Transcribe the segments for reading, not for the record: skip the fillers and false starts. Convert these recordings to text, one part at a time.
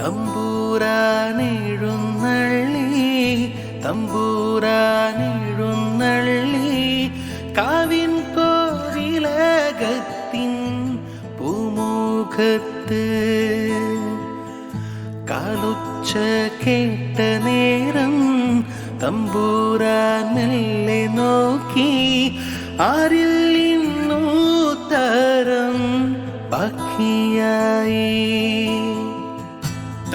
തമ്പൂരാനെഴുന്നള്ളി തമ്പൂരാനെഴുന്നള്ളി കാവിൻ കോവിലകത്തിൻ പൂമുഖത്ത് കാലൊച്ച കേട്ട നേരം തമ്പൂരാൻ മെല്ലെ നോക്കി ആരിൽ ഇന്നൂത്തരം ബാക്കിയായി.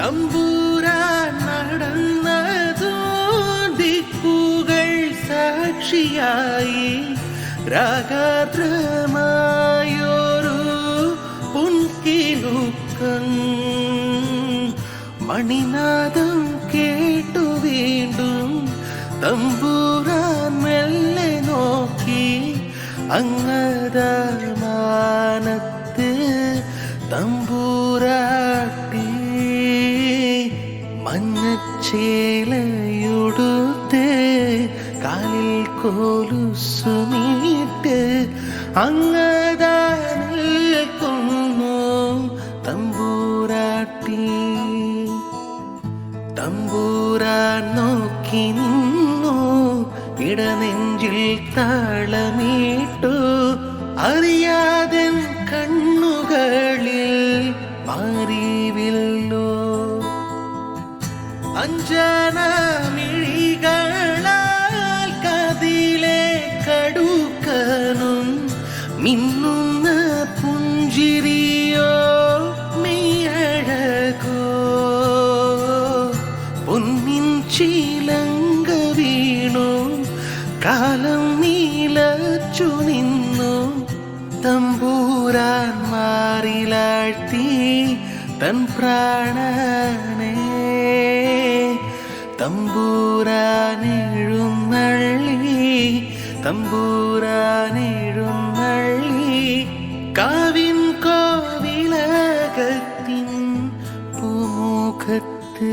തമ്പൂരാൻ നടന്നതോ ദിക്കുകൾ സാക്ഷിയായി. രാഗാദ്രമായൊരു പുൻകിലുക്കം മണിനാദം കേട്ടു വീണ്ടും തമ്പൂരാൻ മെല്ലെ നോക്കി. അങ്ങദാനത്ത് തമ്പൂരാട്ടി മഞ്ഞച്ചേലയുടുത്ത് കാലിൽ കോലുസുമീട്ട് അങ്ങദാനിൽ കൊന്നു തമ്പൂരാട്ടി. തമ്പൂരാൻ നോക്കി നിന്നു ഇടനെഞ്ചിൽ താളമീട്ടു. അറിയാതെ കണ്ണുകളിൽ മാറിവില്ലോ അഞ്ജന മിഴികളാൽ കതിലെ കടുക്കനും മിന്നുന്ന പുഞ്ചിരിയോ മെയ്യഴകോ പൊന്നിൻ ചിലങ്ക വീണു കാലം നീലച്ചു നിന്നു. തമ്പൂരാൻ മാറിലാഴ്ത്തി തൻ പ്രാണനെ. തമ്പൂരാനെഴുന്നള്ളി തമ്പൂരാനെഴുന്നള്ളി കാവിൻ കോവിലകത്തിൻ പൂമുഖത്ത്.